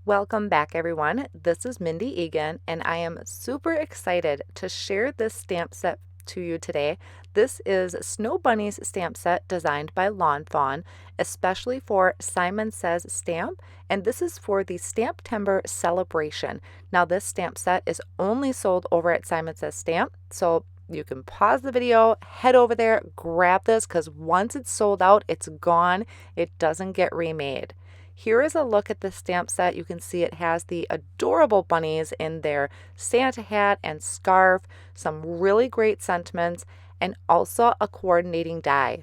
Welcome back, everyone. This is Mindy Eggen, and I am super excited to share this stamp set to you today. This is Snow Bunnies stamp set designed by Lawn Fawn, especially for Simon Says Stamp, and this is for the STAMPtember celebration. Now, this stamp set is only sold over at Simon Says Stamp, so you can pause the video, head over there, grab this, because once it's sold out, it's gone. It doesn't get remade. Here is a look at the stamp set. You can see it has the adorable bunnies in their Santa hat and scarf, some really great sentiments, and also a coordinating die.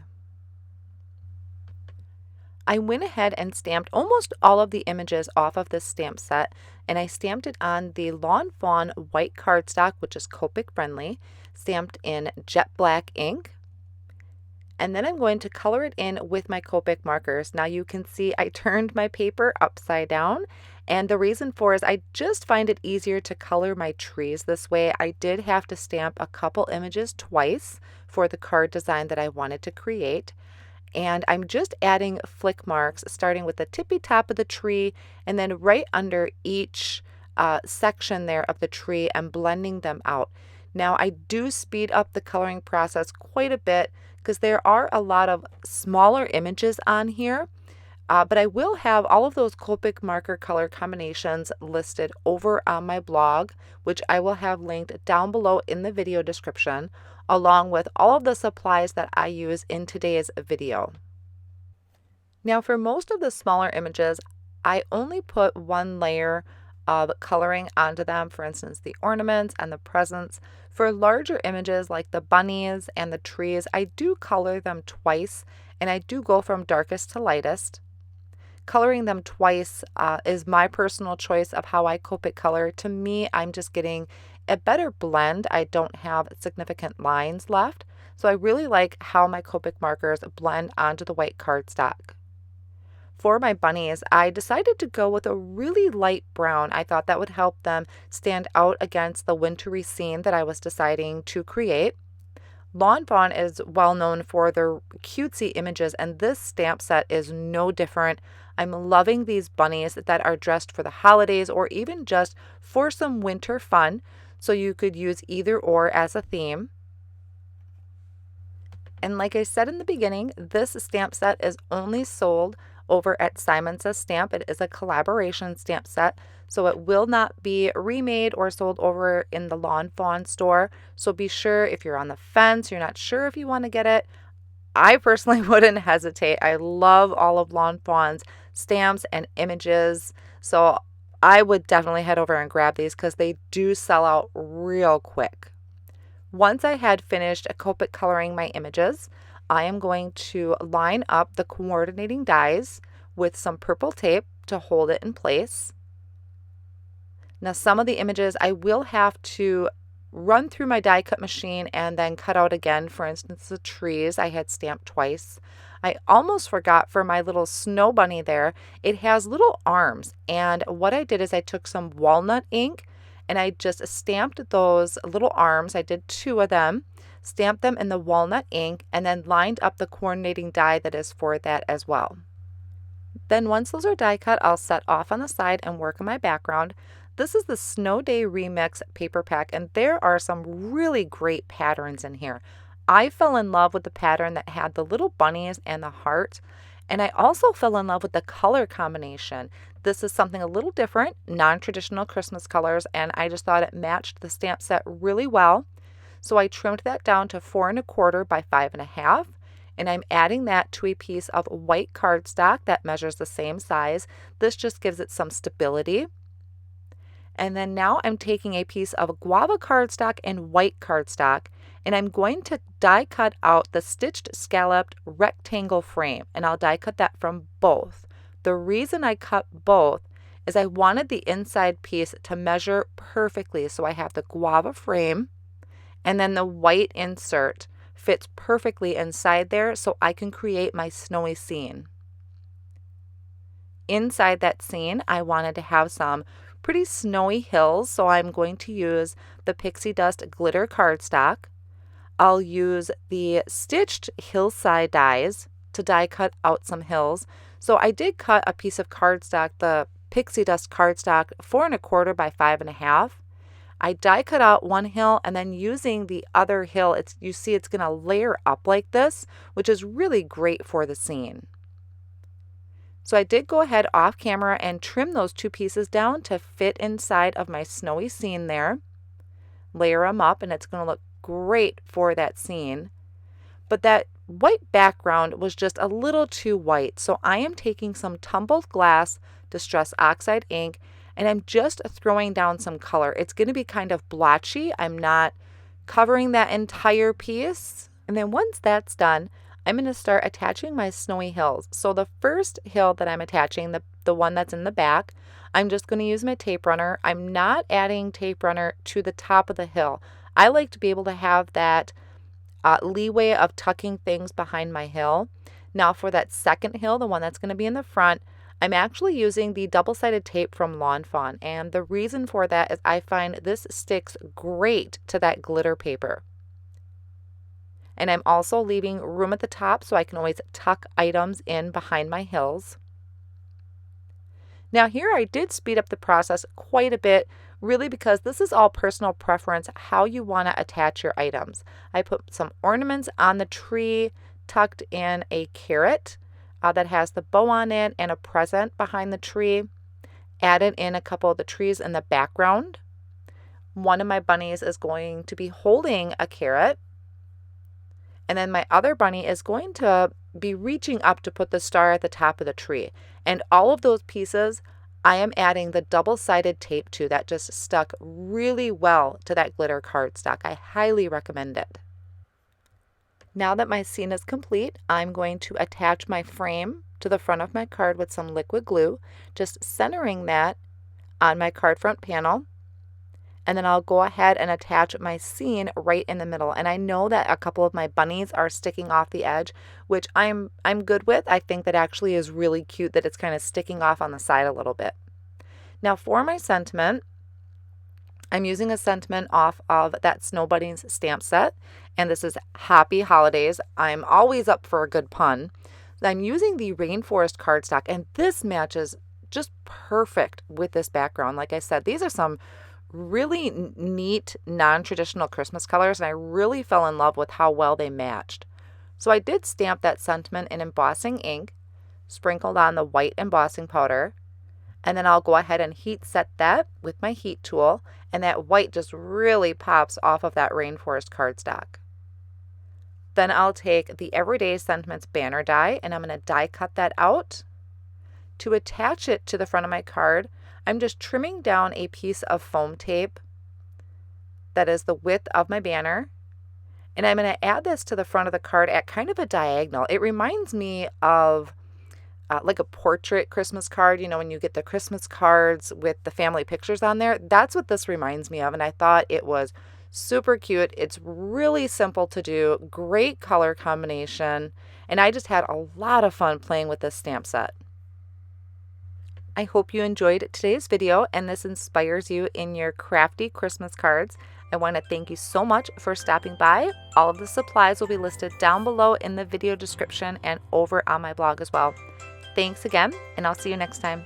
I went ahead and stamped almost all of the images off of this stamp set, and I stamped it on the Lawn Fawn white cardstock, which is Copic friendly, stamped in jet black ink. And then I'm going to color it in with my Copic markers. Now you can see I turned my paper upside down, and the reason for is I just find it easier to color my trees this way. I did have to stamp a couple images twice for the card design that I wanted to create. And I'm just adding flick marks starting with the tippy top of the tree and then right under each section there of the tree and blending them out. Now I do speed up the coloring process quite a bit because there are a lot of smaller images on here, but I will have all of those Copic marker color combinations listed over on my blog, which I will have linked down below in the video description, along with all of the supplies that I use in today's video. Now for most of the smaller images, I only put one layer of coloring onto them, for instance, the ornaments and the presents. For larger images like the bunnies and the trees, I do color them twice, and I do go from darkest to lightest. Coloring them twice is my personal choice of how I Copic color. To me, I'm just getting a better blend. I don't have significant lines left, so I really like how my Copic markers blend onto the white cardstock. For my bunnies, I decided to go with a really light brown. I thought that would help them stand out against the wintry scene that I was deciding to create. Lawn Fawn is well known for their cutesy images, and this stamp set is no different. I'm loving these bunnies that are dressed for the holidays or even just for some winter fun, so you could use either or as a theme. And like I said in the beginning, this stamp set is only sold over at Simon Says Stamp. It is a collaboration stamp set, so it will not be remade or sold over in the Lawn Fawn store. So be sure, if you're on the fence, you're not sure if you want to get it, I personally wouldn't hesitate. I love all of Lawn Fawn's stamps and images, so I would definitely head over and grab these because they do sell out real quick. Once I had finished Copic coloring my images, I am going to line up the coordinating dies with some purple tape to hold it in place. Now some of the images I will have to run through my die cut machine and then cut out again. For instance, the trees I had stamped twice. I almost forgot for my little snow bunny there, it has little arms, and what I did is I took some walnut ink and I just stamped those little arms. I did 2 of them, stamped them in the walnut ink, and then lined up the coordinating die that is for that as well. Then once those are die cut, I'll set off on the side and work on my background. This is the Snow Day Remix paper pack, and there are some really great patterns in here. I fell in love with the pattern that had the little bunnies and the heart, and I also fell in love with the color combination. This is something a little different, non-traditional Christmas colors, and I just thought it matched the stamp set really well. So I trimmed that down to 4 1/4 by 5 1/2, and I'm adding that to a piece of white cardstock that measures the same size. This just gives it some stability. And then now I'm taking a piece of guava cardstock and white cardstock, and I'm going to die cut out the stitched scalloped rectangle frame, and I'll die cut that from both. The reason I cut both is I wanted the inside piece to measure perfectly, so I have the guava frame, and then the white insert fits perfectly inside there so I can create my snowy scene. Inside that scene, I wanted to have some pretty snowy hills, so I'm going to use the Pixie Dust glitter cardstock. I'll use the stitched hillside dies to die cut out some hills. So I did cut a piece of cardstock, the pixie dust cardstock 4 1/4 by 5 1/2. I die cut out one hill, and then using the other hill, you see it's going to layer up like this, which is really great for the scene. So I did go ahead off camera and trim those 2 pieces down to fit inside of my snowy scene there. Layer them up, and it's going to look great for that scene. But that white background was just a little too white, so I am taking some tumbled glass Distress Oxide ink, and I'm just throwing down some color. It's going to be kind of blotchy. I'm not covering that entire piece. And then once that's done, I'm going to start attaching my snowy hills. So the first hill that I'm attaching, the one that's in the back, I'm just going to use my tape runner. I'm not adding tape runner to the top of the hill. I like to be able to have that leeway of tucking things behind my hill. Now for that second hill, the one that's going to be in the front, I'm actually using the double-sided tape from Lawn Fawn, and the reason for that is I find this sticks great to that glitter paper. And I'm also leaving room at the top so I can always tuck items in behind my hills. Now here I did speed up the process quite a bit, really because this is all personal preference, how you want to attach your items. I put some ornaments on the tree, tucked in a carrot that has the bow on it and a present behind the tree. Added in a couple of the trees in the background. One of my bunnies is going to be holding a carrot. And then my other bunny is going to be reaching up to put the star at the top of the tree. And all of those pieces, I am adding the double-sided tape to that just stuck really well to that glitter cardstock. I highly recommend it. Now that my scene is complete, I'm going to attach my frame to the front of my card with some liquid glue, just centering that on my card front panel. And then I'll go ahead and attach my scene right in the middle. And I know that a couple of my bunnies are sticking off the edge, which I'm good with. I think that actually is really cute that it's kind of sticking off on the side a little bit. Now for my sentiment, I'm using a sentiment off of that Snow Bunnies stamp set, and this is Happy Holidays. I'm always up for a good pun. I'm using the Rainforest cardstock, and this matches just perfect with this background. Like I said, these are some really neat, non-traditional Christmas colors, and I really fell in love with how well they matched. So I did stamp that sentiment in embossing ink, sprinkled on the white embossing powder, and then I'll go ahead and heat set that with my heat tool, and that white just really pops off of that Rainforest cardstock. Then I'll take the Everyday Sentiments banner die, and I'm going to die cut that out. To attach it to the front of my card, I'm just trimming down a piece of foam tape that is the width of my banner, and I'm going to add this to the front of the card at kind of a diagonal. It reminds me of like a portrait Christmas card, you know, when you get the Christmas cards with the family pictures on there. That's what this reminds me of, and I thought it was super cute. It's really simple to do, great color combination, and I just had a lot of fun playing with this stamp set. I hope you enjoyed today's video and this inspires you in your crafty Christmas cards. I want to thank you so much for stopping by. All of the supplies will be listed down below in the video description and over on my blog as well. Thanks again, and I'll see you next time.